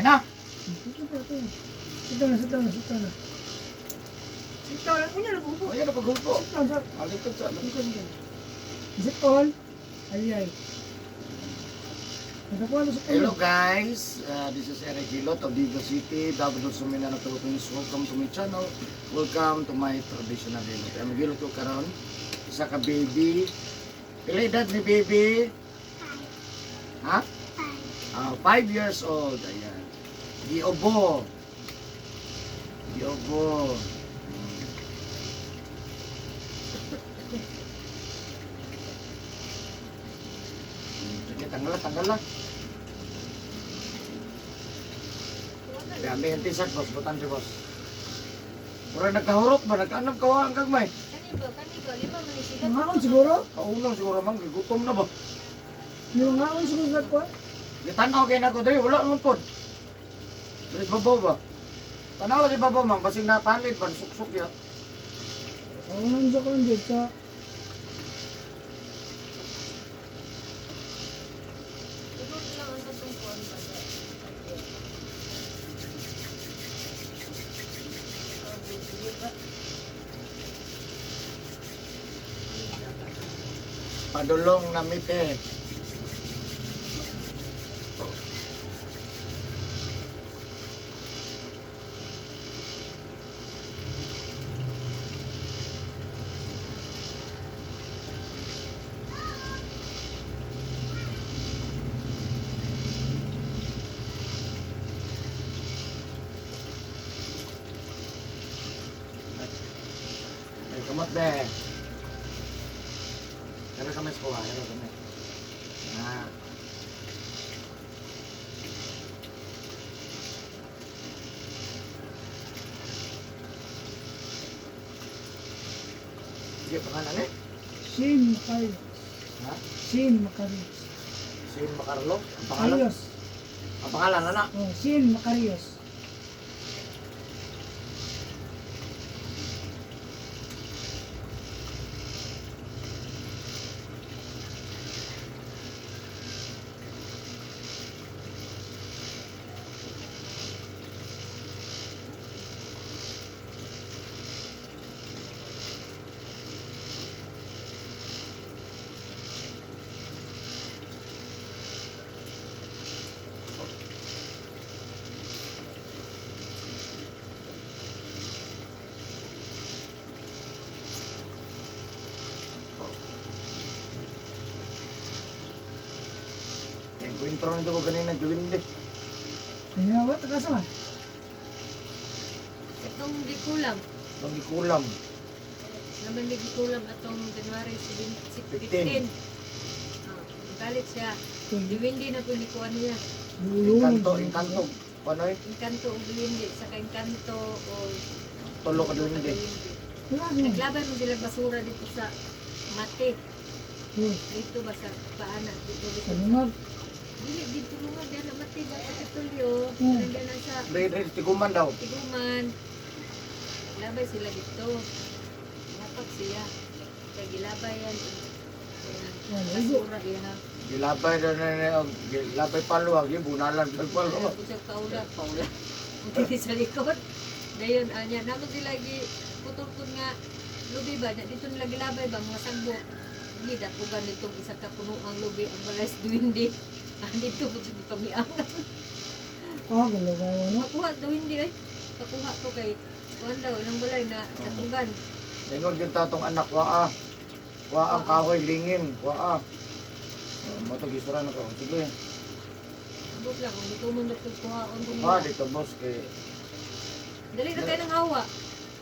Kaya na. Sit down na. Kunya na po. Ayan na pagulpo. Sit down, sir. Malikod sa alam. Is it all? Ay. Ito po ano sa Hello guys, this is Eric Hilot of Vigo City, Davao Suminano, Philippines. Welcome to my channel. Welcome to my traditional Hilot. Ang Hilot ko karon isa ka baby. Pila edad ni baby? Ha? 5 years old. Ayan. Giobo. Sige, tanggal lang. Dami yung t-shirt, boss. Butan si boss. Mura nagkahurot ba? Nagkaanap kawa ang kagmay. Kaniba, lima manisigat. Ngaon siguro? Kaunang siguro mang, gutom na ba? Yung ngaon siguro sa ko? Gitanaw kayo na ko dali, wala naman po. Dali babaw ba? Tanaw di babaw mang, basing napalit ba, suksok ya. Oo nang sa ko dito. Siguro lang ang katungkuan ba? Padulong na mite. Ay, kamot be. Pero kami sekolah, pero kami. Nah. Dia pangalan Shin Makarios. Ha? Shin Makarios. Sin Macarlo? Ang pangalan? Makarios. Ang pangalan, anak? Oh, Shin Makarios. Yung intro nito ko kanina, gawin din. Kaya ba? Takasa man. Itong di kulam. Nung ikulam. Naman di kulam atong January 15. 15. Galit siya. Diwindi na po ni kuha niya. Inkanto. Ano eh? Inkanto o diwindi. Saka inkanto o... Tulo ka doon din. Naglaban mo sila basura dito sa mati. Hmm. Dito ba sa paana? Dito. Salunod. Dili, dito lumag. Diyan na mati ba sa Kapitolyo. Nandiyan na sa Dahil tiguman daw. Tiguman. Labay sila dito. Napak siya. Kaya gilabay yan. Basura yan. Gilabay na na gilabay paluwag, yung bunalan paluwag. Kung siya paula. Hindi sa likod. Dayon, anya. Naman sila putol-putol nga. Lubi ba? Dito nila gilabay ba? Mga sagbo. Hindi, dapugan itong isa ka puno ang lubi. Ang balas duwindi. Dito po siya kami ang. Oh, galagawa no. Pakuha duwindi ay. Pakuha ko kay kuhan daw. Ilang balay na datugan. Ingon yung tatong anak, waa. Waa ang kahoy, lingin, waa. Matag-isura na ko. Sige. Abot lang. Kung dito mo nagkukuhaon ko Ah, nila. dito boss. Kay... Dali na kayo ng hawa.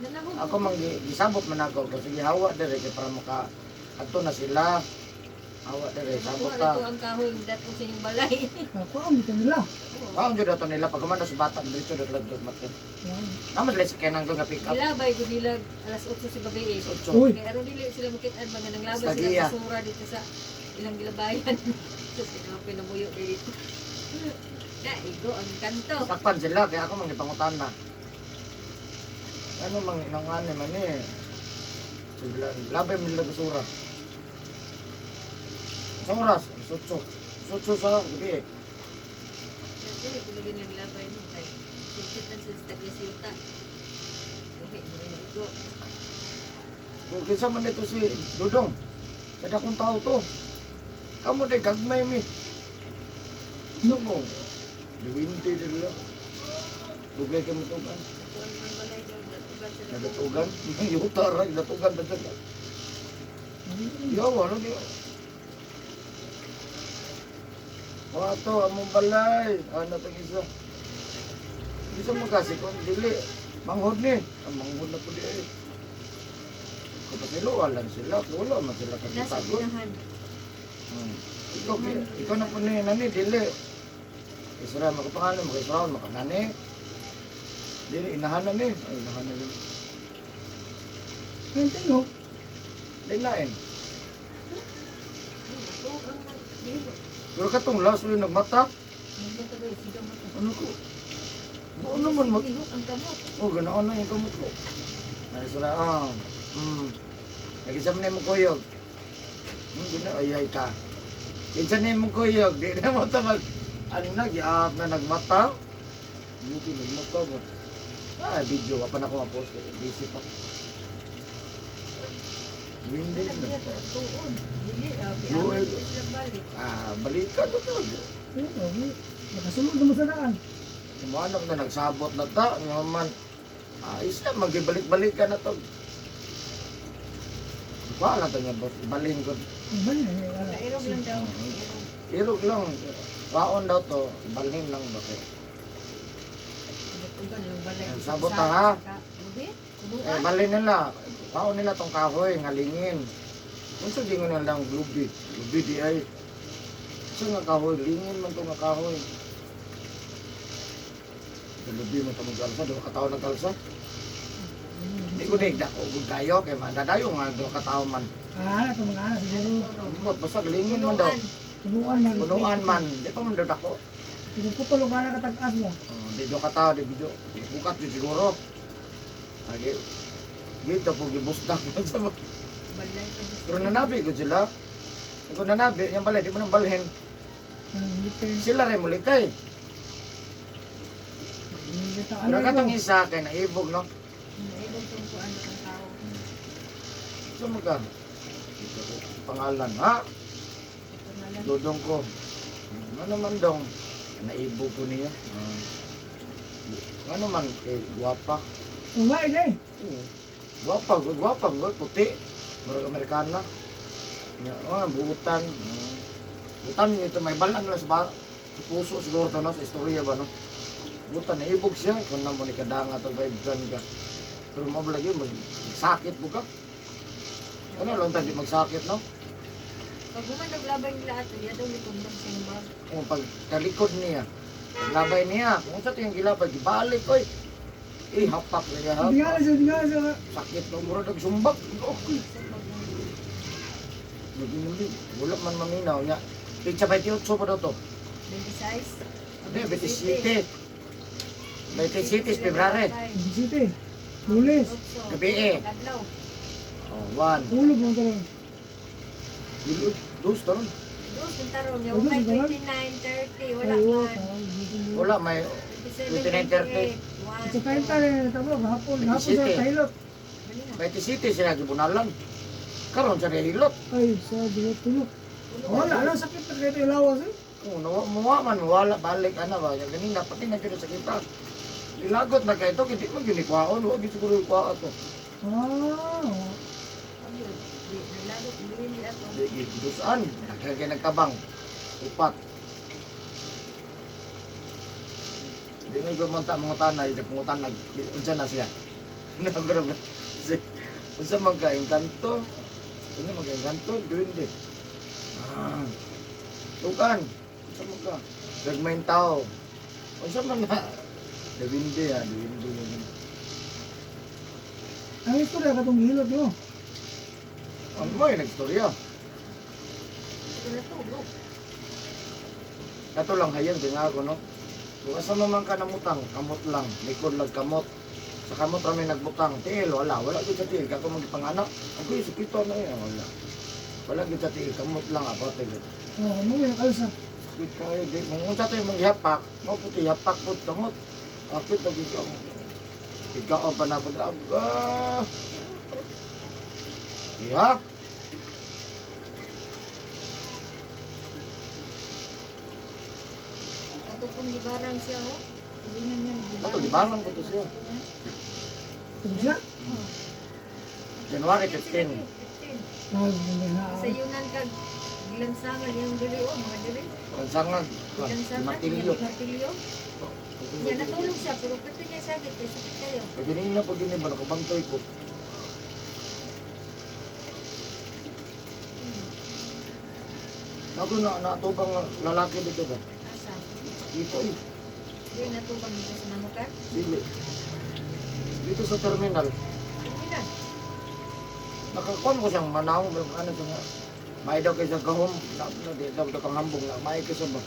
Nanahog. Ako mang gisabot man ako. Sige, hawa dire kay para maka... Ato na sila. Hawa dire, sabot Pakuha ka. na ito ang kahoy. Datong sa inyong balay. Ako ang bito nila. Kaon dyan dato nila. Pag kumanda sa bata, dito dito dito matin. Naman dili sa kenang doon nga pick up. Gilabay ko nila alas 8 si bagay eh. Otso. Uy. Kaya aron dili sila makitaan ba nga nanglabay Sa sila giya. basura dito sa ilang gilabayan. Tapos ikaw pinamuyo dito. Na, igo ang kanto. Sakpan sila, kaya ako mangipangutan na. Ano mang inangani man eh. Labay mo nila basura. Sa oras, sutso. Sutso sa gabi eh. Dili ko lagi nanglabay mo. sa tagisyuta. Okay, go. Kung kinsa man ito si Dudong, kada kong tao to. Kamu day gagmay mi. Ano mo? Diwinti dila. Tugay kami tugan. Kuan man balay daw natugan sa Nagatugan. Yuta ra, nagatugan na dyan. Yawa, ano di? Wato, among balay. Ano ito isa? Isa mo kasi kung dili. Manghod ni. Ang manghod na po di ay. Kapag siluwalan sila, wala man sila kasi Nasa pagod. pinahan. Ikaw na po ni nani, dili. Isra, makapangalan, makaisraon, makanani. Dili, inahanan ni. Ay, inahanan ni. Yung tingog. Lain-lain. Tugang man. Dili. Pero katong last rin nagmata, Magbatagay sigaw mo. ano ko? Ano man mag... Ihok ang kamot. Oh, ganoon na yung kamot ko. Narisura, Nag-isam na yung kuyog. Ayay ka. Kinsa na yung kuyog, di na mo ito mag... Ano na, giahap na nagmata. Ano ko, nagmata ba? Video, pa na ko ma-post. Busy pa. Hindi na. Tuon. Dili. Luoy. Balik. Balik ka doon. Nakasulod naman sa daan. Umanap na nagsabot na ta, naman. Ayos na, magbalik-balik ka na to. Wala to niya, boss. Ibalin ko. Iba niya. Nairog lang daw. Irog lang. Waon daw to, ibalin lang ba kayo? Tugan yung balay. Sabot ta, ha? Lubi? Balin nila. Waon nila tong kahoy, ngalingin. Kung sa gingon nila lang lubi. Lubi di ay. Sa nga kahoy, lingin man to nga kahoy. Ito lubi mo ito mag-alsa, doon kataon nag-alsa. Hindi ko na ko kayo, kaya madadayo nga doon kataon man. Ito mga anak siguro. Basta lingin man daw. Tubuan man. Punuan man, di pa man daw dako. Pinuputol ang anak katag-as mo. Di doon kataon, di video. Bukat di siguro. Lagi. Dito po gibustak. Balay. Pero nanabi ko sila. Kung nanabi, yung balay, di mo nang balhin. Sila rin muli kay. Pero katong isa kay naibog, no? Naibog tong kuan ng tao. So magka. Pangalan, ha? Ito na lang. Dudong ko. Ano man dong? Naibog ko niya. Ano man, guwapa. Umay eh. Guwapa, puti. Murag Amerikana. Buutan. Buutan ito, may balang lang sa puso siguro to, no? Sa istorya ba, no? Buutan, naibog siya. Kung na mo ni kadanga ito, vibran ka. Pero mabalagi, magsakit mo ka. Ano lang tayo magsakit, no? Pag gumanog labay nila ato, yan daw litundang sinumbag. Kung pag talikod niya, labay niya, kung sa ito yung gilabay, gibalik, oy. Hapak na niya, Hindi nga hapak. na siya. Sakit na mura nagsumbag. Okay. Sumbag ng Hindi, wala man maminaw niya. Pizza 28 pa daw to. 26. Hindi, 27. 27 is February. City. Lulis. Gabi eh. Kadlaw. Oh, 1. Ulog mo ito. Dos, taron. Dos, yung tarong niya. Dos, May yung 29, 30. Wala Ayo. man. Wala, may 27, 29, 30. Sa kain pa rin. Tabo, hapon sa City. Tailot. 27 sila gibunalan. Karon sa hilot. Ay, sa dulo tulo. Wala lang sakit na kayo yung lawas eh. Kung muwa man, wala, balik, ano ba. Yung ganina, pati na dito sa kita. Ilagot na kayo ito, hindi mo ginikwaon. Huwag siguro ikwaa ito. Nalagot, hindi nila ito. Dusaan, kaya nagkabang. Upat. Hindi mo gumunta mga tanay, nagpungutan, unsa na siya. Nagkaroon unsa magkain kanto. Ano magkain kanto, doon din. Tukan, unsa magka. Gagmayng tao. Unsa man na. Dawindi ha, dawindi. Ang istorya ka itong hilot mo. Ano mo yung nagstorya? Ito na ito, bro. Kato lang hayan, din ako, no? Kung asa naman ka namutang, kamot lang, likod lang kamot. Sa kamot kami nagbutang, tiil, wala gud sa tiil, kako magipanganak. Ako yung sakito na yan, wala. Wala gud sa tiil, kamot lang ako, tiil. Ano yung kalsa? Sakit kayo, di, kung unsa tayo maghihapak, mo puti, hapak po, kamot. Akit lagi ikaw. Ikaw ang panapod. Aba. Iyak. Ato kung libarang siya ho. Ito, di balang ko to siya. Ito siya? January 15. Sa yunan kag gilansangan yung dili o mga dili. Kansangag. Gilansangan Matilyo. yung martilyo. Yan natulog siya pero pati niya sakit kaya sakit kayo. Paginin na pag ba nakabantoy ko. Ako na natubang lalaki dito ba? Asa? Dito eh. Di natubang dito sa namukan. Dili. Dito sa terminal. Hindi na. Nakakuan ko siyang manawang. Ano ito nga. May daw kayo sa kahom. Di daw kang hambong na. May kayo sa ba?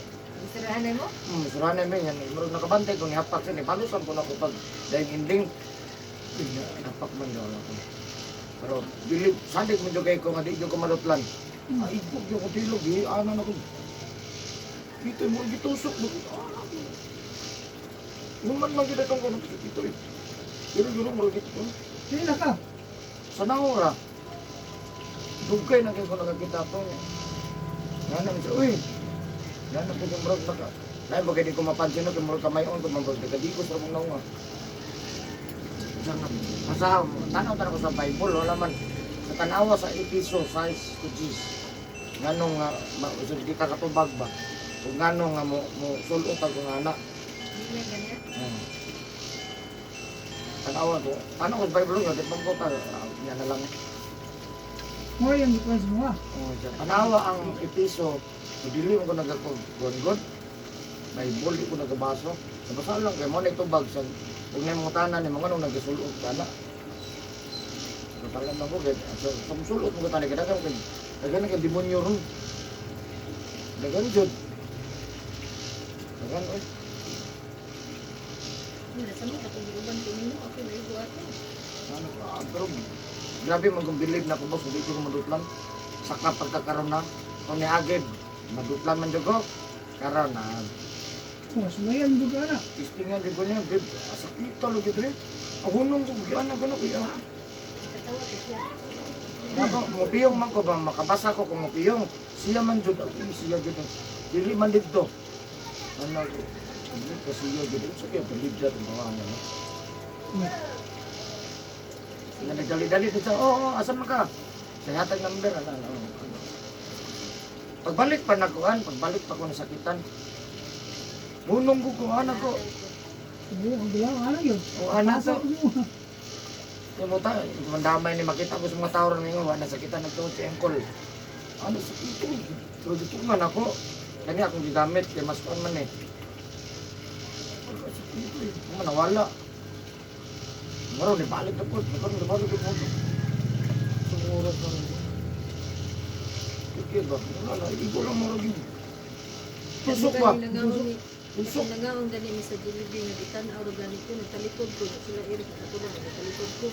Sirahan mo? Surahan na yan. Marag nakabantay ko ni hapak siya. Palusan ko na ko pag dahil ending. Hapak man daw ako. Pero bilib. Sadik mo dyan ko nga di ko malutlan. Ay, huwag yung kutilog. Ano na ko. Dito mo. Gitusok mo. Numan lang kita itong kuno. Dito eh. Pero mo dito. Sino na ka? Sa naura. Dugay na kayo ko nakakita ito. Nga namin siya. Uy. Yan na po yung murag na ka. Dahil bagay di ko mapansin na kung murag kamayon ko murag nagkadikos na kong naunga. Masahaw, tanaw-tanaw ko sa Bible, wala man. Sa tanawa sa Episo 6:10. Nganong nga, di ka katubag ba? Kung nganong nga mo sulot ang kong anak. Hindi na ganyan. Tanawa ko. Tanaw ko sa Bible, nga, di pang ko ta. Yan na lang. Mo yung request mo ah. Tanawa ang Episo. Dili mo ko nagkakon-gon. Bible, di ko nagkabaso. Nabasa lang kay mo na itubag sa kung na mga tanan ni mga nung nagkasulot ka na. Natalan ako kaya sa musulot mo ka tanan kadagang kay dagan ka demonyo ron. Dagan jud. Dagan oy. Hindi sa mga katong giuban ko ninyo ako na igo ato. Ano ka pero grabe man kung believe na ko boss dito ko madutlan. Saka pagkakaroon na kung ni agad madutlan man jud ko. Karon na Oh, sumayan juga na. testingan di ko niya bib. Sakit talo gid rin. Ahunong ko gyana gano kuya. Katawa ko siya. Ako, mupiyong man ko ba, makabasa ko kung mupiyong. Siya man jud, siya jud. Dili man dito. Ano ko, hindi ko siya jud. So kaya palibda itong mga ano. Nga nagdali-dali dito, oo, asan man ka? Sa hatag number, ano. Pagbalik pa nakuhan, pagbalik pa ko nasakitan. Munong ko kung anak ko. Oo, ang bilang ano yun? O anak Nasa ko. ko mo. Yung mo tayo, mandamay ni makita ko sa mga tao rin ngayon, nasakitan ng tuwod si Engkol. Ano sakit ko? Pero dito man ako. Kani akong gigamit, kaya mas kuhan man eh. Sakit ko eh. Kung nawala. Maro, nibalik na po. Nibalik na po. Sumurat na rin. Kaya ba? Wala, ibo lang maro yun. Tusok ba? Tusok. Nangaon gani mi sa Jollibee nga gitan-aw ro ganito nagtalikod ko sila iri ako na nagtalikod ko.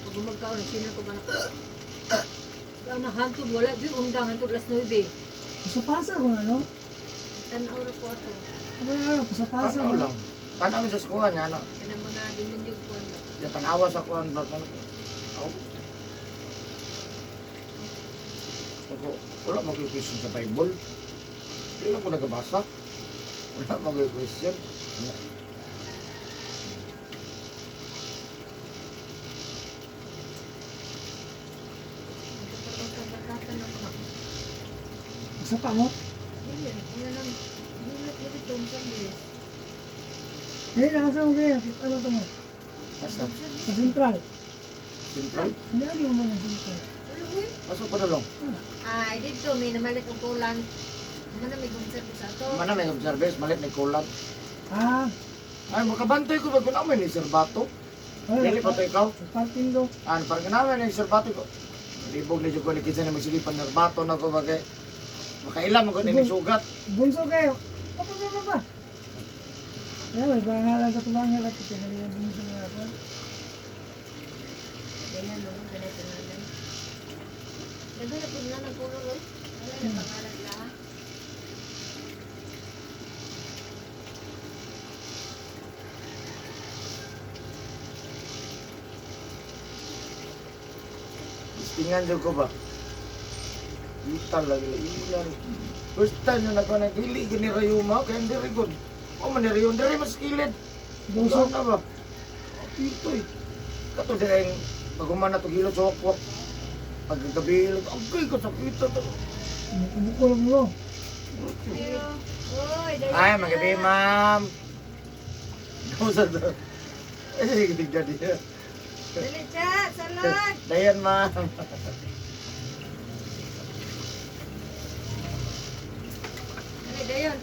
Pag magkaon sino ko ba na na hantod wala di undang hantod las 9. Pasapasa ko ano? Tan-aw ra ko ato. Ano, pasapasa Tanaw ko. lang. Tanaw sa skuhan niya, ano. Kana mga dimunyog ko ano. Yung tanawa sa kuhan ba? Ako, wala mag-question sa Bible. Hindi lang ko nagabasa. Wala mag-question. Pagkakatan ako. Sa pa mo? Dili, ano lang. Dili dili tong sabi. Eh, nasa mo kayo. Ano to mo? Basta, Sa Central. Central. Hindi ano mo na Central. Pasok pa na lang. Ay, dito may namalit ang kulan. Mana may concert sa ato. Mana may observers, malit may kulat. Ah, Ay, makabantay ko ba kung naman ni Sir Bato? Dili pa to ikaw? sa parking do. Ano, parang naman ni Sir Bato ko. Libog na dyan ko ni Kinsa na magsilipan ng Bato na ko bagay. Makailam ako ni sugat. Bunso kayo. Pa. Ya, may bangalan sa tulangin at pinalihan bunso na ako. Ganyan mo, ganito na lang. Dagan na po na ng pulo, Roy. Wala na pangalan lahat. Testingan dyan ko ba? Ital lagi ilan. First time na nagili gini rayuma kaya hindi rigod. O man rayon dari mas kilid. Busog. Na ba? Ito eh. Kato din pagumana to gilo chokwak. Paggabi agay ko sa pita to. Bukol mo. Oy, dayon Ay, na. magabi ma'am. Kamusta to? Eh, sige, tignan niya. Dali, chat, salad. Dayan ma'am. Dali, dayon.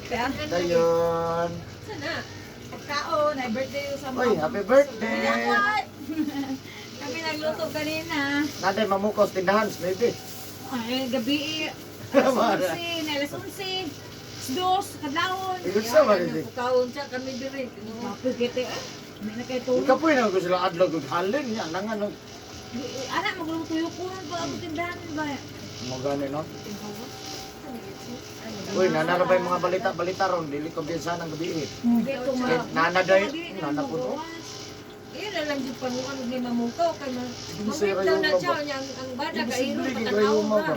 Kaya, Dayon. sana. Pagkaon, ay birthday yung sa Uy, happy birthday. Kami nagluto kanina. Naday mamukos tindahan, maybe. Ay, gabi. Mara. Alas 11, alas 11. Dos, kadlawon. Ikot sa ba Yan, kasi? pagkaon siya kami diri. Kapag kete, hindi na kayo Ikaw tulog. po yun, kung sila adlaw kung halin niya, nang ano. Anak, magluto yung kuhan pa ako tindahan ba? Magani no? Uy, nanalo ba yung mga balita ron? Dili ko din sana ng gabi eh. Ito Eh, nanaday, nanapuno. Iyon na lang yung panukan ni mamukaw kay Sira mamit daw yung na mga siya niya ang bada kay iro Imposible, patanaw kayo mo ba. ba?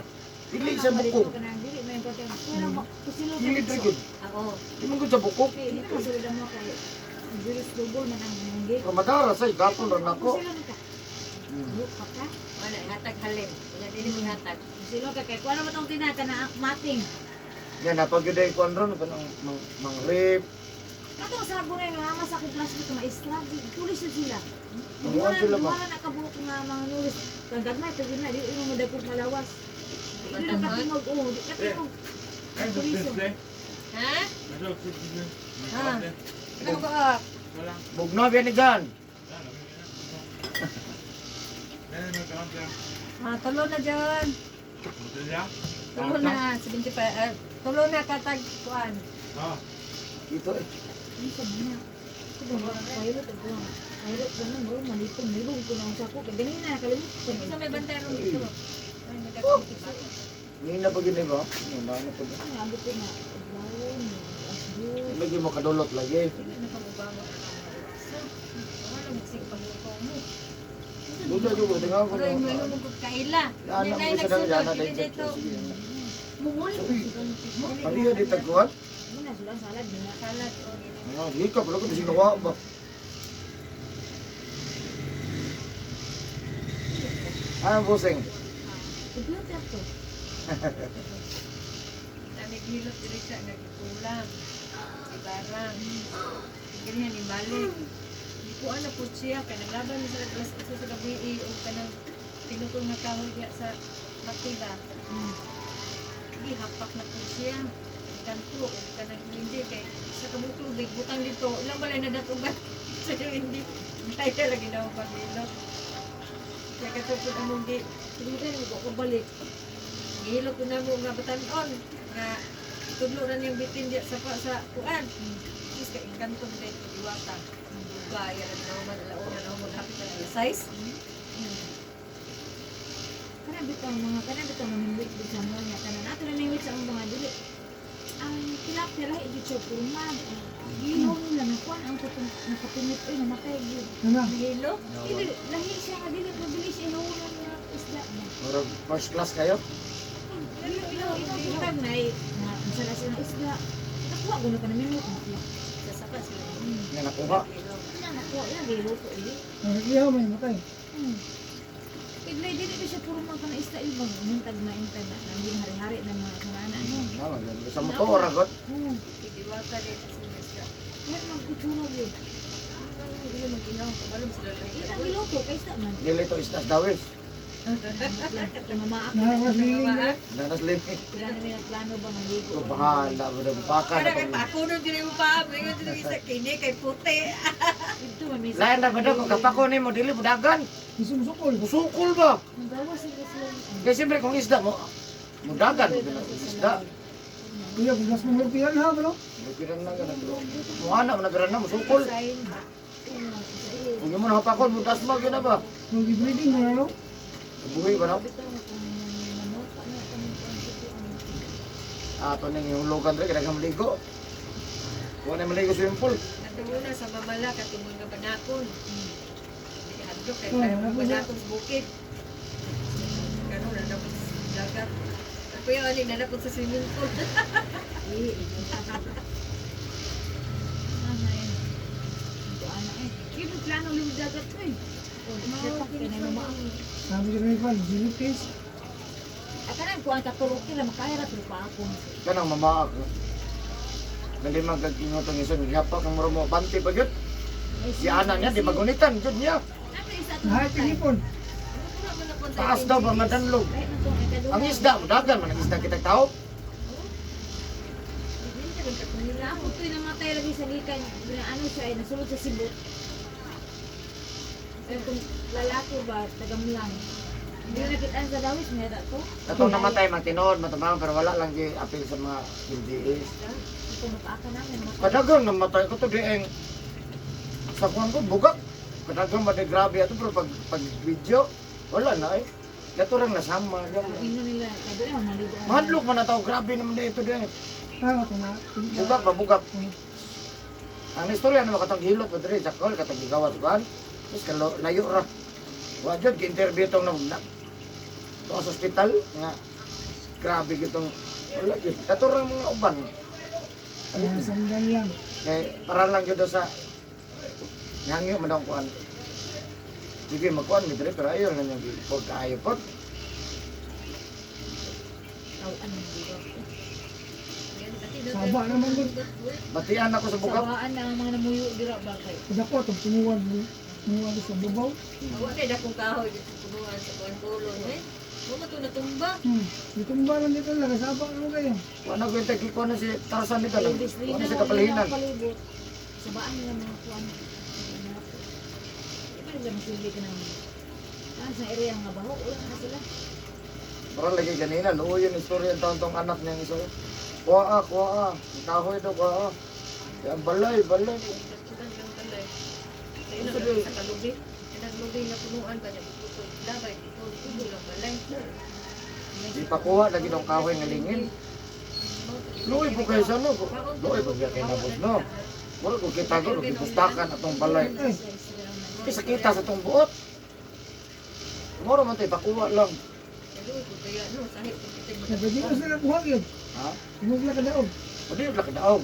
Dili sa bukog. Dili, may importante. Pero, kusilo Dili ka trigod. Oo. Di mo sa bukog. Hindi ka masulida mo kayo. Juris double man ang manggi. Ramadara sa gapon ron ako. Kusilo ka. Lupa ka. Wala hatag halin. Wala dili mo hatag. Kusilo ka kay kuha naman itong tinata na mating. Yan, napag-yuday ko ron, kanang mang rip. Kato sa bunay nga ama sa akong classmate na maestra, tulis na sila. Mga sila ba? Wala nakabuok nga mga nulis. Kagad na, pagin na, di mo madagpog malawas. Di na katingog, oh, di katingog. Tuliso. Ha? Ha? Ano ba? Bugno, biyan ni John. Tulo na dyan. Tulo na. 75. Tulo na katag kuan. Ito eh. Ano sabi niya? Ito ba, pilot ako. Pilot ko na, bro, malitong, nilong ko na ang sako. Kaya ganun na, kalimut. Sa may bantaron dito. Ay, Ngayon na pag yun ba? Ngayon na pag yun. Ang abot ko na, aglawon, asdo. Lagi mo kadulot lagi. Hindi na pag-ubama. Wala mo sige pag-upaw mo. Buta juga, tingnan ko. Pero yung may lumugod kaila. Yan Hindi ang na gusto na yan na nagsulod. Hindi dito. Mumuli ko. Ano yun, di tagkuhan? Ano na, sulang salad, di na. Salad. o, Di ka, pala ko di sinawa ba? Ano busing? Computer to. Namigilot diri siya nagkulang. Ibarang. Ganyan ni balik. Di ko ano po siya kay naglaban ni sa dress sa gabi o kanang pinutol na kahoy diya sa makila. Di hapak na po siya. Kanto o kanang hindi kay sa kamutubig butang dito. Ilang balay na datugan. Sa hindi. Tayo talaga na ang pagilot. Kaya katapos among di Computer, ko ko balik. gihilot ko na mo nga batanon nga tudlo na niyang bitin diya sa kuan. Is ka engkanto din ko diwata. Kaya na naman alauna na mo hapit na size. Kanang bitang mamimik di sa mga niya. Kanang nato na nimit sa mga dili. Ang tilapia lahi di siya purman. Gihon nila na kuan ang nakapinit ay namatay gyud. Ano? Hilo. Dili lahi siya nga dili mabilis inuunan nga isda ba. Murag first class kayo? Ito na masala sila isda. Nakuha ko na pa namin mo. Sa sapa sila. Nga nakuha. Nakuha yan giluto ini. Iyaw may matay. Iglay dili ko siya puro mga kana isda ibang muntag na intag na nanging hari-hari na mga kanana no. Sa motor, agot. Diwata din sa semester. Kaya magkutsura gyud. Hindi mo ginaw ko balom sila lang. Ita giluto kay isda man. Dili to istas dawis. Mamaak. Nakakasiling na. Danas limi. Pila na may plano ba maligo? Ito bahala mo na baka Kada na kay pag... ako nung dili mo pa, may nga dili sa kini kay puti. Ito man may Lain na ba daw kung kapako ni mo, dili mo dagan. Isumsukol. Musukol ba? Magawa sila sila. Kaya siyempre kung isda mo, mudagan mo na isda. Kuya, bugas mong rupihan ha, bro. Napiran na ganun bro. Kung anak mo napiran na, musukol. Sign. Kung yun mo nakapakon, mutas mo, yun na ba? Mag-breeding mo na, no? Buhay ba na? Ato nang yung logan rin, kaya maligo. Kung na maligo swimming pool. Natunguna sa mamala katungod nga banakon. Hadlok kay kay banakon sa bukid. dagat. Ako yung aling nanapot sa swimming pool. Ano yun? Ito ano eh. Yun yung plano yung dagat ko eh. Mawag yun sa mga. Sabi ko rin pa, Philippines. Akanan ko ang katulog kila makahirap pero pa ako. Kanang mamaak. Dali magkagingot ang isa, nagyapak ang mo bante pa yun. Si anak niya, di magunitan, yun niya. Ano isa ito? Lahat tinipon. Taas daw ba madanlog. Ang isda, dagan man ang isda kitang tao. Ako ito'y namatay lagi sa gikan. Ano siya ay nasulod sa Cebu. Kung lalaki ba, tagam lang. Hindi na nakitaan sa dawis, may to. Katong namatay, matinood, matamang, pero wala lang di apil sa mga LGAs. Ito mapaaka namin. Kadagang namatay ko to dieng sa kuwan ko bugak. Kadagang ba di grabe ato pero pag video wala na eh. Gato lang nasama. Ino nila, kaya na maligo. Mahadlok man na tao, grabe naman na ito dieng. Tama ko na. Bugak ba bugak. Ang istorya naman katong hilot pa diri sa kol katong gigawas kuan. Tapos layo ra. Wa jud gi-interview tong na to sa ospital nga grabe gitong wala jud. Kato ra mga uban. Kaya sandal lang. Kaya para lang yun sa nyangyo man ang kuan. Sige, magkuhan, may dire, pero ayaw lang yung pagkaayo po. Tawaan ng dito. Saba naman doon. Batian ako sa bukap. Sawaan na ang mga namuyo dira ba kay. Kada ko, itong tumuwag mo. Tumuwag sa babaw. Awa na dakong kahoy dito punuan sa kuan kulon eh. Mo to natumba. Itumba lang dito lang. Saba naman kayo. Wala ko yung tagkikuha na si Tarzan dito lang. Wala si kapalihinan. Sabaan nila mga kuan. Iba nila masili ka ng sa area nga baho. Wala na sila. Parang lagi kanina, noo yun istorya ang tawang anak niya iso. Kuha ah. Kahoy daw, kuha ah. Kaya balay. Sa ino sa kalubi. Kanang lubi na punuan ba niya bututoy. Dabay dito tubo lang balay. Di pa kuha, lagi daw kahoy nga lingin. Luoy po kayo sa no. Luoy po kayo kay nabos no. Wala ko kita ko, pustakan atong balay. Isa kita sa itong buot. Moro man tayo, pakuha lang. Kaluoy ko kaya no sahip ko kitay Pwede ko sila kuhag yun. Ha? Tumog lang kadaog. Pwede yung laki daog.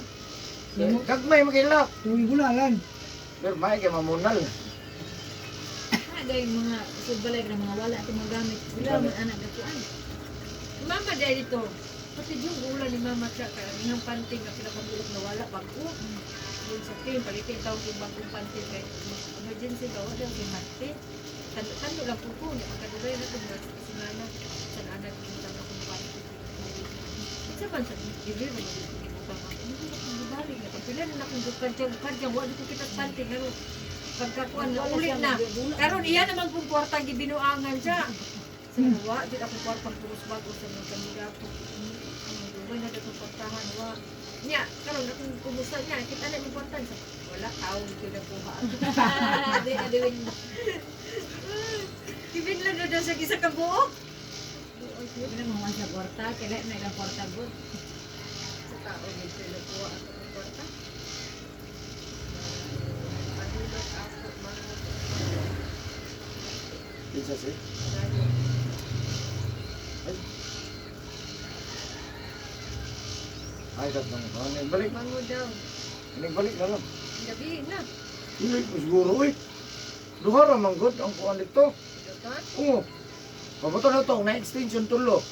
Kagmay magilak. Tuwing gulalan. Pero may kay mamunal. Ada yung mga sudbalay ng mga wala at mga gamit. Sila man anak na kuan. Mama dahil dito. Pati yung ulan ni mama siya kaya niyang panting na pinakabulok na wala bago. Yung sa team, palitin tawag yung bagong panting kay emergency daw daw si Marte. Tando lang po po, makadulay na itong nasa kasinana sa anak yung tama kong panting. Sa bansa, hindi mo pa mga hindi ko bumalik na. Pagpila na akong kadyang, wala ko kita panting. Ano, pagkakuan na ulit na. Karon iya naman kung kwartang gibinuangan siya. Sa wa, di ako kwartang puros bago sa mga kanila ko. Dugoy na dito kwartahan, wa. Nya, karon akong kumusta niya, kita na yung kwartan. Wala, tao dito na kuha. Adi win. Kibin lang na daw sa isa ka buo. Hindi na mga sa kwarta, kailan na ilang kwarta po. Sa tao dito na kuha ako ng kwarta. Padulat ako, mga Isa si. Ay, tatlong ko. Balik. Mango daw. Balik na lang. Gabi na. Hindi ko siguro eh. Luhara man good ang kuhan dito. Dutan. Oo. Pabuto na ito, na extension tulo.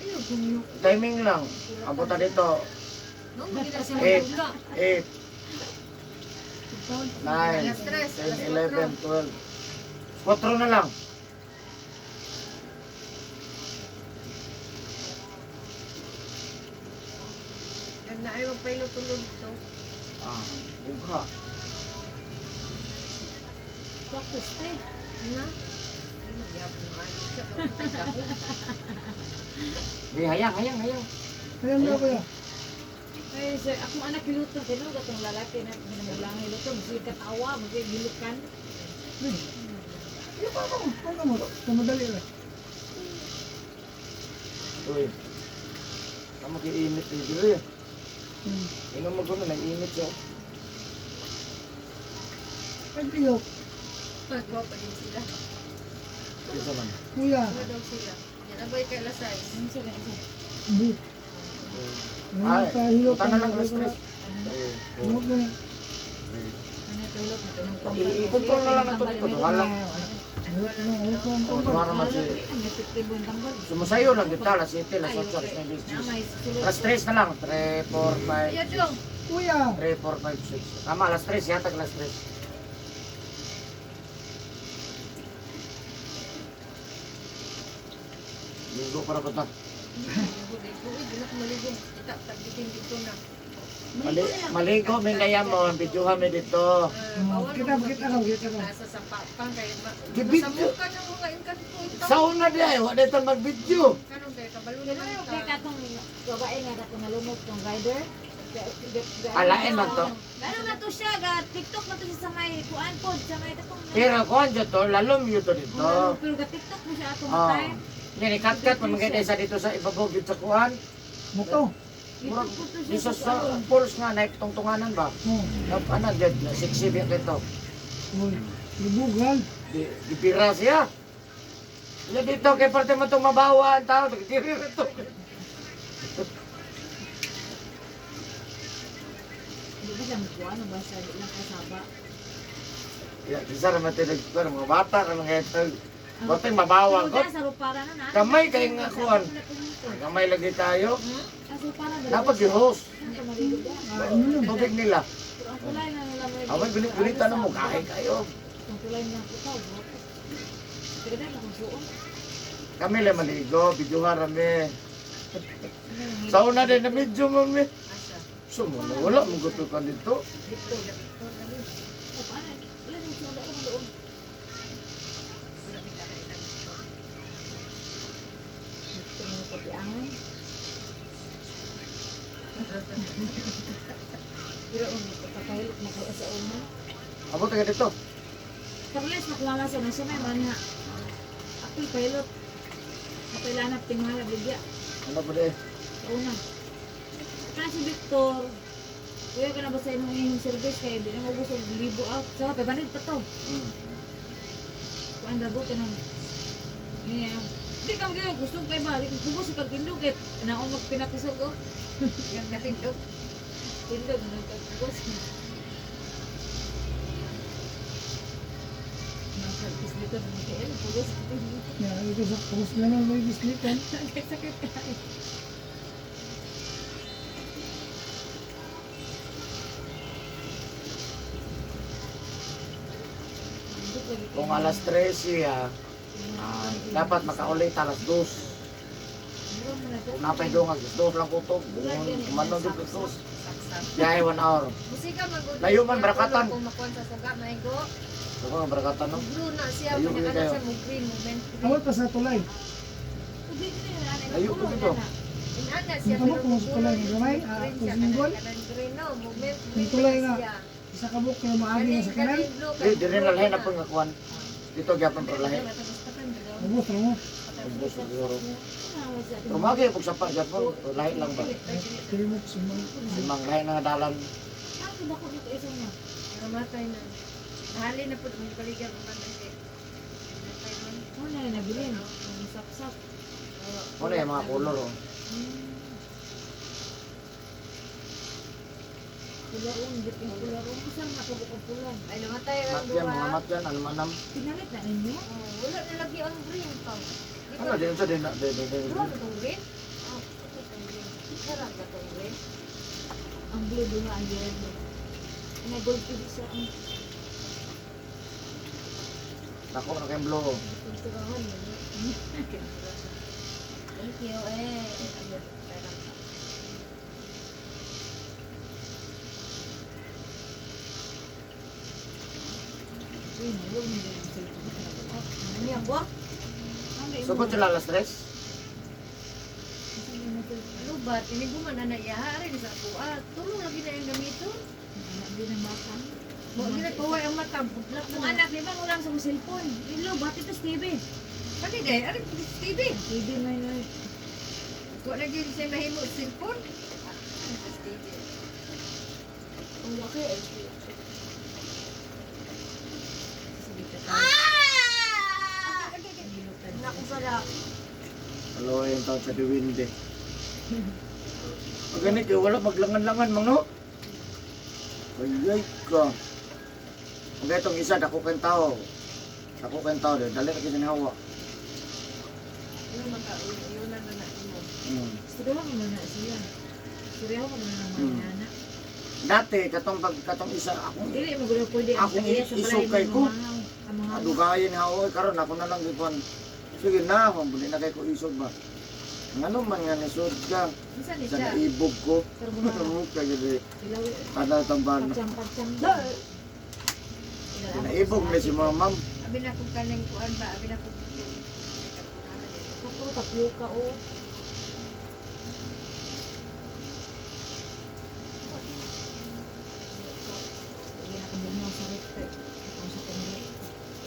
Ayun, gumyo. Timing lang. Pabuto dito. Nung magkita sa 8, mga 8, 9, Alas 10, 3, 11, 12. 4 na lang. Yan na ayaw pa'y tulog ito. Bugha. Practice eh. Na? Ay, magyabang ng ano siya. Pagkakako. Di, hayang. Alam mo kuya. Ay, sir, akong anak giluto, kino gatong lalaki na minamulang giluto, kasi katawa, kasi gilukan. Iyo pa mo. Huwag mo. Tumadali lang. Uy. Kamu kiinit eh. Dili. Ino mo gano'n, nag-init siya. Pagpiyok. Magwa pa din sila. Isa man. Kuya. Ano daw sila? Yan Nabay kay lasay. Ano siya ganito? Hindi. Ay, Nakahilo punta na lang alas 3. Huwag na. Ano tulog na tunong pang I-control na lang ito dito. Wala. Wala na. Wala ko ang O, tambal. wala naman si... Ang epektibo ang tambal. Sumasayo lang dito, alas 7, alas 8, alas 9, alas 10. Namay sulod. Alas 3 na lang. 3, 4, 5, Iya dong. Kuya. 3, 4, 5, 6. Tama, alas 3. Yatag alas 3. Linggo para ba ito? Hindi na maligo. Kita tagbitin dito na. Maligo, may nayam mo. Videohan mo dito. Kita ka. Nasa sampapang kay Gibit- masamuka ng mga ingkan ko ito. Sauna di ay, wala ito mag-video. Kanong kay kabalo na Pero lang kay ta. katong babae nga katong nalunod tong rider. Alain man to. Gano'n na to siya, ga TikTok na to siya sa may kuan pod, sa may katong. Pero kung dyan to, lalom yun to dito. Pero ga TikTok mo siya atong Oh. time. Yan, ikat-kat, mamagay sa dito sa ibabog sa kuhan. Moto. TikTok po to siya Dito sa sa pulse nga, naik tungtunganan ba? Oh. Ano, dyan, 6 bit ito. Uy. Libugan. Dipira siya. Yan dito, kay parte mo itong mabawa ang tao, nagtirir ito. Hindi ba siya magkuhan o ba siya ilang kasaba? Yan, isa naman tinag mga bata, mga ito. Bating mabawa ko. Pero sa rupara na na. Kamay kayo nga kuhan. Kamay lagi tayo. Sa rupara na. Dapat i-host. Ang maligo ba? Tubig nila. Pero ang kulay na nila may. Abay, binit-binita na mo, kain kayo. Ang kulay niya po tao. Pero dahil akong suon. Kami lang maligo, videohan kami. Sauna din na medyo mami. Asa. Sumo na wala, mong gusto ka dito. Dito. O paano? Ilan yung suon ako doon? Wala kita kailan. Ito yung kapiangan. Pero ang kapakahilot makuha sa una. Abot ka dito. Carles, nakuha sa nasa may mana. Ako'y pilot. Ako'y lanap tingala bigya. Ano ba de? Sa una. Kaya si Victor, kuya ka na ba sa inyong service kaya di na mo gusto libo out. So, pabanid pa to. Kuan dago ka nang. Niya. Di ka mga gusto kay ba? Di ka bubos sa pagtindog kay naong magpinatisog ko. Yung natindog. Tindog na nagkakubos. Nagkakis dito ng KL. Bubos sa tindog. Ya, ito sa post na lang may bislikan. Sakit ka. Kung alas 3 siya, dapat makaulit alas 2. Kung napay doon, alas 2 lang kutok. Kumano doon alas 2. Saksak. Biyahe 1 hour. Musika mag-good. Layo man, Barakatan. Kung makuha sa suga, maigo. Ito ko ang barakatan no? Blue na siya. Layo Kanya ulit ka kayo. sa mo green moment. Awal pa sa tulay. Layo ko dito. Inana siya. Ang tamo pero kung sa tulay ng gamay, green kung siya. singgol. Kanang green no. Moment. Ang tulay nga. siya. Isa kabuk na maagi nga sa kanan. Di, di rin nalahin na pangakuan. Dito gyapon pro lahi. Ubus na mo. Ubos na siguro. Pero magi pag sapa gyapon, pro lahi lang ba? Kilimok sumang. Simang lahi na nga dalan. Namatay na. Hali na po. May baligyan mo man. Namatay man. Ano yung mga color oh. Ay, namatay ang Mat yan, mga duwa. mat yan, ano manam. Pinalit na ninyo? Oh, wala na lagi ang green pa. Ano din sa din na, din. Duwa ba itong green? Oh, ito itong green. Sarap ba itong green? Ang blue doon nga ang yellow. May gold tubig sa ang Nako na kayong blow. pinturahan. Thank you eh. Ano yan buwak? Sugod sila alas 3. Ano ba? Tinigo man na iahari sa kuha. Tulong lagi na yung gamito. Hindi na makan. Huwag ginagawa ang mata. Budlak Kung mo anak, di ba ulang sa cellphone? Ilo, ba't ito TV? Kani day, ari po sa TV. TV may na. Huwag na din siya mahimo sa cellphone. Ano sa TV? Ang laki eh. Naku pala. tawag sa diwinde. Pag ganit, wala maglangan-langan mga no? Ayay ka. Ang itong isa, dako kang tao. Dako kang tao, dali na kininawa. Yun na mo. Seryoso mo na siya. Seryoso mo na naman Hmm. anak. Dati, katong isa, akong Dili mo gulo pwede ang Akong kaya sa isukay balay ko. Ang mga adugayin ha, oy, karon ako na lang ipon. Sige na, mabuli na kay ko isog ba. Ano man nga nisod ka, isa ni sa siya. naibog ko. Carbonara. Ano ka gini, Ilawi. kada tamban. Pagcam-pagcam. Naibog na si mamam. Abi na kung kaning kuan ba, abi na kung Ako tapioca o. Hindi na kabunyaw sa rekte. Ako sa tingin.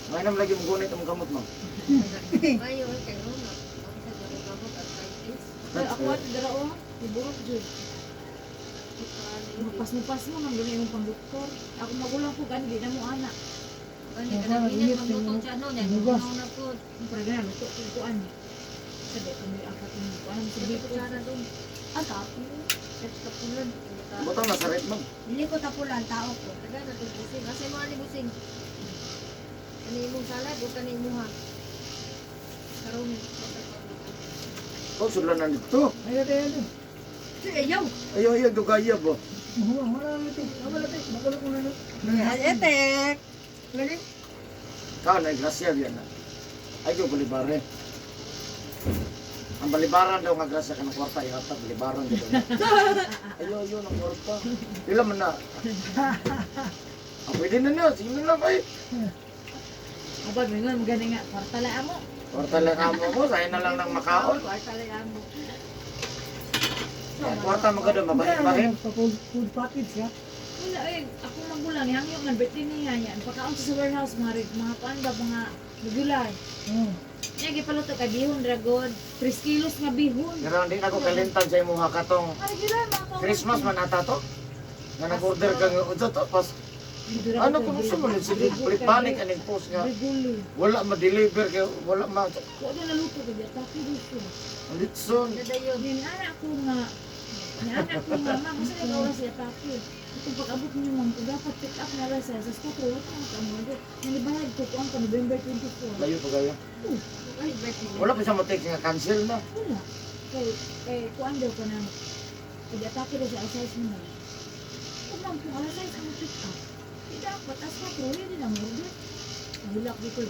Ngayon naman lagi mong gunit ang gamot mo. mayo kay Rona. Ako sa gawin gamot arthritis. Ay, ako at dara o. Iburot jud. Mapas mo nang gani imong pang-doktor. Ako magulang ko gani di na mo anak. Ani ka na minit magluto siya no, nya gumaw na po. Para gana luto ko kuan. Sabi ko may akat mo kuan sa Sige dito ko sana doon. Ang tapo. At kapulan. Butang nasarit mo. Dili ko tapulan tao ko. Taga na to busing. Kasi mo ani busing. Kani imong salad o kani imong ha. Karon. Oh, sulan na dito. Ayo tayo. Sige, ayaw. Ayaw, dugaya ba? Wala na ito. Wala na ito. Magalo ko na ito. Etek. Gani? Kao na grasya biyan na. Ay, ko balibare. Ang balibaran daw nga grasya ka ng kwarta, yata balibaran daw. Ayaw, ng kwarta. Pila man na. Ah, pwede na na, sige na lang ay. Abad mo nga gani nga kwartala amo. Kwarta lang amo ko, sayo na lang ng makaon. Kwarta lang yan mo. Kwarta mo ka doon, mabahin. Food package ya. Wala eh, ako magulang yang yung birthday niya yan. Pagkaon sa warehouse mga kuan ba mga regular. Oh. Nya gipaluto ka bihon dragon, 3 kilos nga bihon. Pero hindi na ko kalintan sa imuha katong Regular mga kaon. Christmas man ata to. Nga nag-order ka nga udto to, pas ano kung gusto mo nun, sige, panic aning post nga. Regular. Wala ma-deliver kay wala ma Wala na luto ka diya, tapi dito. litson. Dadayon. Din anak ko nga. Ni anak ko nga mama kasi ikaw ra siya tapi. Kung pag-abot niyo ma'am, kung dapat pick up na lang siya sa spot, wala ka mag-amado. Nalibayad ko kuan pa November 24. Layo pa kayo. Ay, birthday. Wala pa siya mo-text nga cancel na. Wala. Kay kuan daw ka na. Kaya atake daw siya size mo na. Kung lang kung alas size ang pick up. Di dapat, as ka truly din ang order. Bulak dito.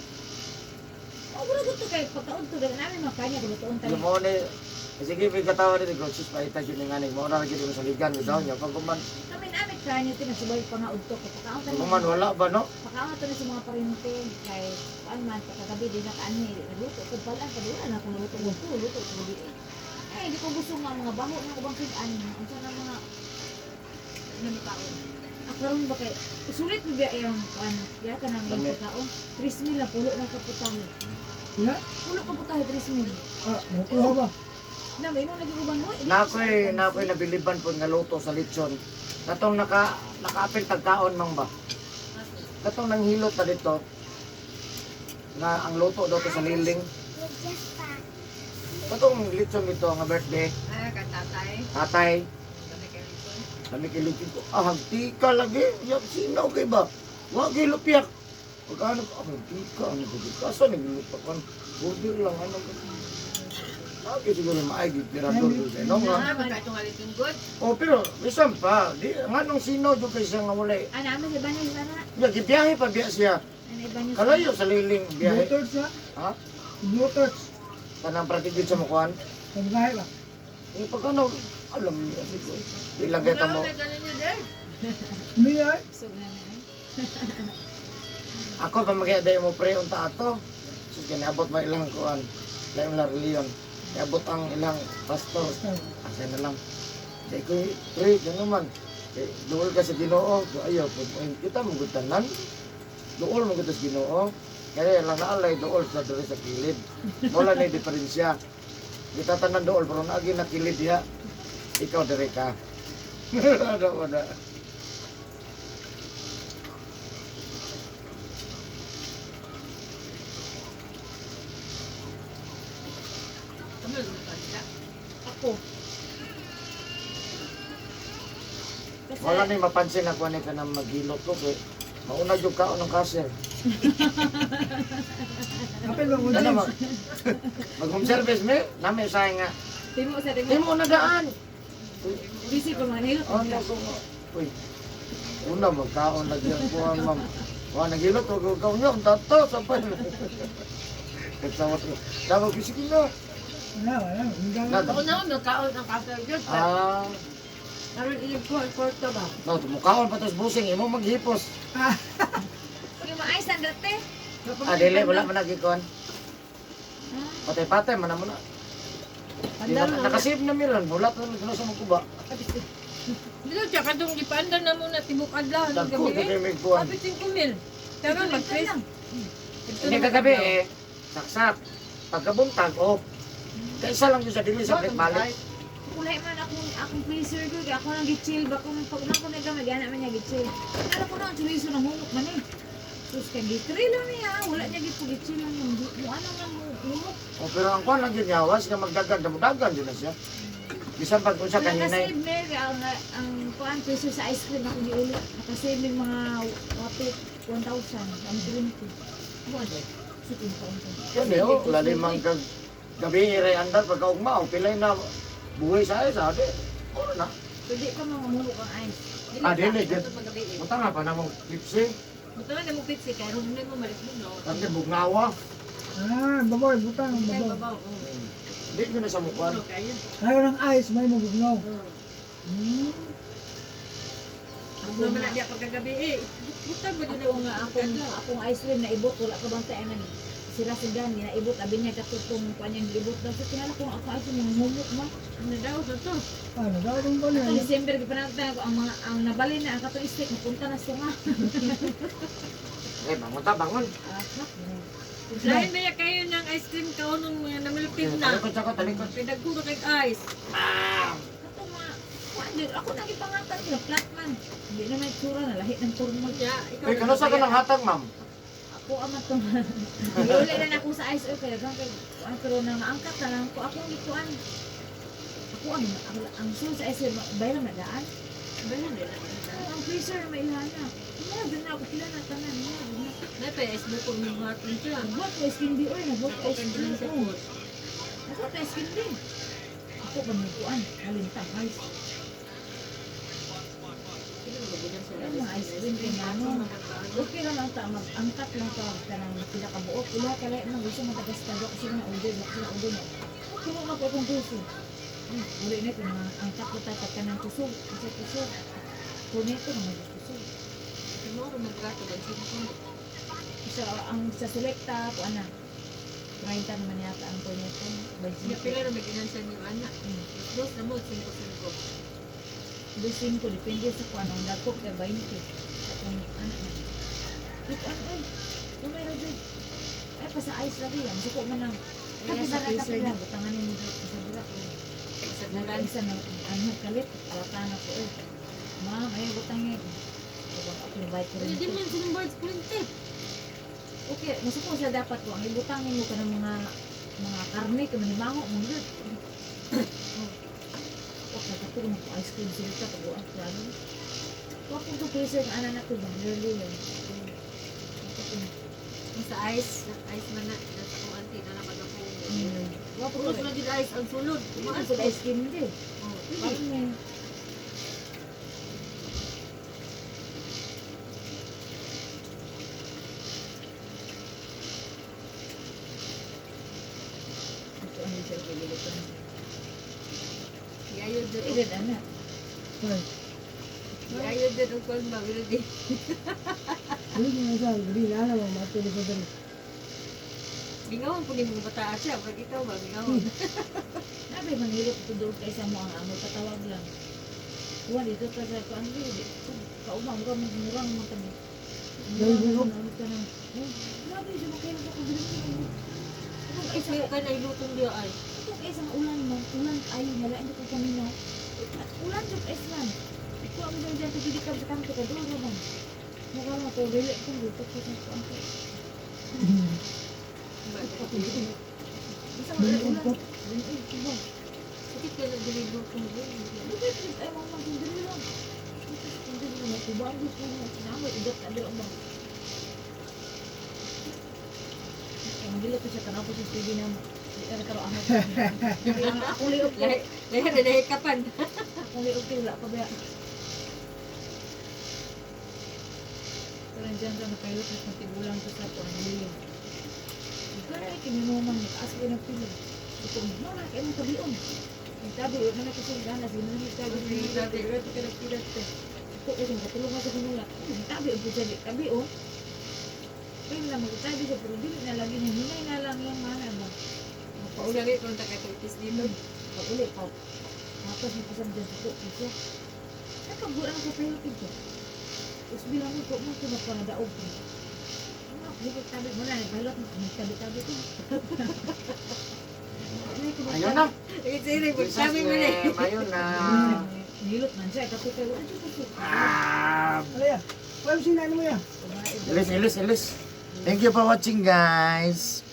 Oh, wala dito kay pagkaon to. Dahil namin makanya kung lutoon tayo. Yung mo ni sige, may katawa din groceries pa itas yun nga ni mo na lagi mo sa ligan with daw niya. Pag kuman, Namin kanya tinasubay pa nga udto. Pagkaon tayo. kuman wala ba no? Pagkaon tayo sa mga parente. Kay kuan man, pagkagabi din na kaanhi. Nagluto. Kung pala, kadula na kung naluto ko. Luto ko gabi. Eh, hindi ko gusto nga mga baho na ubang kitaan. Ang sana mga Namitaon. karon ba kay sulit mo biya yung ano ya ka nang Dami. pagkaon 3,000 na pulo na kaputahe Ya. pulo kaputahe 3,000 Ah, nakuha ba? na may nung lagi uban mo Nakoy nabiliban po nga luto sa lechon. Katong nakaapil tagkaon mang ba? Katong nanghilot ta dito. Na ang luto daw to sa liling. Katong lechon dito nga birthday. Ah, katatay. Tatay, Kami kayo ito. kami kilupin ko. Ah, hagtika lagi. Yak sinaw kay ba? Wa kay lupiak. Pagkano ko, hagtika. Ano ko dito? Kaso naglilupak ko. Burger lang. Ano ko? Okay, siguro maayag. Tirador ko. No nga. Ah, magkaitong alitin good. Oh, pero bisan pa, di nga nung sino do kay siya nga wala. ana mo sa banay sana Ya gibiyahe pa biya siya. ana ibanyo Kalayo sa liling biyahe. Bluetooth ya. Ha? Bluetooth. Kanang pratigid sa mukuan. Pagbahay ba? Eh pagkano alam niya ko. Ilang kita mo. Kaya ganun yun din. Hindi ay. sug na na Ako pa magyada mo pre unta ato. So kinaabot ma ilang kuan. Lain la reliyon. Iabot ang ilang pastor. Asa na lang. Kaya ko pre gano man. Duol ka sa Ginoo, so ayaw po. Kita mo gutanan. Duol mo gutas Ginoo. Kaya lang naalay dool sa dere sa kilid. Wala na diferensya. Kita tanan dool pero naagi na kilid ya. Ikaw dere ka. Ada. Kami lupa nila. ako. Kasi, Wala ni mapansin ako ni ka nang maghilot ko kay mauna jud ka ng kasir. Kapil ba mo Ano James? ba? Mag-home service me, nami say nga. timo sa Di timo. mo na daan. Busy ko mga nilot. Oh, no, uy. Una magkaon lagi ang kuha, ma'am. Wala naghilot ko kaon niyo, tato sa pa. Kagsawa ko. Dapat kisikin na. Wala. Hindi Nada. Ako naman, nagkaon ang kape yun. Ah, Karoon ilang kwarto ba? no, tumukaon pa tos busing imo maghipos. Yung maayos ang dati. Ah, dili wala man nagikon. Patay-patay man na. Di na nakasave na milan, wala to na sa magkuba. Dito siya, kadong ipaandar na muna tibuk adlaw ng Dagko gabi. kay may kuan. Kapit 5 mil. Karoon, mag-press. Hindi kagabi eh, saksak. Pagkabuntag, off. Kaisa lang yun sa dili sa balik. Kulay man akong freezer ko, kaya ako nang gichill ba kung pag nang ko nagkamay, gana man niya gichill. Alam ko na ang chorizo na humok man eh. Sus kay gitrill lang niya, wala niya gipugichill lang yung ano nang humok. O pero ang kuan lang yun yawas, nga magdagan, damudagan yun na siya. Bisan pag unsa Wala kahinay. kasave mer ang kuan freezer sa ice cream ako giuli. Nakasave ng mga wapit 1,000 ang 20. Ano ba? Sikin pa unta. Yun eh, oh, lalimang kag gabi iray andar pagkaugma, pilay na buhay sa ay sabi. Ano na? Pwede ka mga humok ang ice. Ah, dili, dili. Magabi eh. Punta nga pa na mong lipsing, Buto na mo pitsi, kaya rumulay mo malikmog no. kasi bugnawa. baboy, butang, Kaya baboy. babaw. Hindi ko na sa mukhaan. Ano kaya? Ayaw ng ice, may mabugnaw. Ang naman na diya pagkagabi eh. Buta ba din Ako nga akong ice cream na ibot wala ka bang tayo sira sa gani na ibot abi niya katutong kanyang ibot daw sa kinala ko ako ice cream yung humok ma. Ano daw sa to? Ano, gawin ko na. Ang December gipanagtan ko ang nabali na ang katong steak napunta na sunga. Eh, bangon ta, bangon. Lain ba ya kayo ng ice cream kaunong mga namilipid na? Talikod sa ko, talikod. Pinagkulo kay ice. Kato mga kuan ako nagipangatan ko flat man. Hindi na may tsura na lahi ng turmag. Ya, ikaw. Uy, kano sa ka ng hatag, ma'am? Ako amat to. Giuli na ako sa ice oil kaya gang kay kuan pero nang angkat na lang ko akong gituan. Ako ang sul sa ice oil bayram na daan. Bayan din. Ang freezer may ilana. Wala, doon na ako pila na tanan niya. Nape, esbo ko ng mga pinto lang. Nagbuhat ko skin di oy, nagbuhat ko Open skin din di sa oy. food. Nagbuhat ko skin din. Ako pa nagkuan, halintang guys. Sino mo ganyan sila? Yung mga ice cream kay nano. Okay lang ang tama, angkat lang ka kanang pila ka buok. Pila ka lang nang gusto matagas ka kasi na order na kasi order na. Kuno na ko akong puso. Uli na ko na angkat ko tayo kanang kusog, kasi kusog. Kuneto na mag-kusog. Siguro magkato ba sino? So, ang sa selecta ko ana. 30 naman yata ang kuneto. Siya pila na may ginansan yung anak. Dos na mo, 5-5. Dosin ko, depende sa kung anong dakop kay 20. Sa kung anak na. Ito ano ay, lumay na dyan. Ay, pa sa ice lagi yan. Suko man lang. Kaya sa freezer na, butanganin mo dito sa bulak. Sa bulan. Nag-isa na, ano kalit, wata na ko eh. Ma'am, ay butangin. Kapag ako nabay ko rin Hindi ito. man silang birds printed. Okay, masuko sila dapat ko. Ang ibutangin mo ka ng mga karne, kamanimango, mo yun. Okay, kapag mo ko ice cream sila ka, pag-uang krano. Huwag kong freezer na anak ko ba? Lalo yan. Sa ice man na. Nasa kong auntie na naman ako. Huwag Puros ko na din ice ang sulod. Tumaas ko ice cream din. Oh, Parang may... Ito ang isa ko dito. Yayo din. Ito na. Ay, Yayo din ang kwan ba? Wala din. hindi mo sa gabi na alam mo, matulog ko dali. Gingawan po din mga bata siya. Pag ikaw ba? Gingawan. Nabi, manghilot ito doon kaysa mo ang amo. Patawag lang. Kuha dito pa sa kuan dito. Kaumang ka murang mo tabi. Murang ka na. Nabi, siya makailan ako bilhin mo. Itong Ay, sa'yo ka na ilutong diya ay. Itong isang ulan mo. Ulan ayaw nila. Hindi ko kanino. Ulan yung islan. Ikaw ang dyan dyan. Pagkili ka sa kanto ka doon naman. Mukha mo ko. Dili ko dito ko sa kuan ko. Isang ulan. Ulan. Ulan. Bakit ka nag-deliver kung gano'n? Bakit ay mo man dili lang. Hindi mo ko bago ko na sinama idot ka dira ba. Ang dili ko sa tanaw ko sa TV na ano karo ano. Ako liog ko. Lahat na nahikapan. Ako liog ko wala pa ba. Parang dyan sa nakayot na tigulang ko sa pangilin. Kaya kinunuman ni kaas ko ng pila. Ito mo na kayo mong tabion. Ang tabi, huwag na nakasulgana. Sinunin yung tabi. Ito ka nagpilat ko. Ito kasi makatulungan sa kanila. Ang tabi, ang putsabi. Tabi, oh. Kaya lang, magtabi siya. Pero dili na lagi niya. Hinay na lang yung mana ba. Pauli kung takatutis dito. Pag-uli pa. Tapos may pasang dyan sa kuko siya. Nakabulan ako sa payotid ko. Tapos bilang mo mo ito na panadaog ko. Hindi tabi mo na. Balot mo. Tabi-tabi ko. Ayun na. Sige, sabi mo na. Ayun na. Nilot man siya. Kapit kayo. Ano siya? Ano yan? Pwede sinano mo yan? Ilis. Thank you for watching, guys.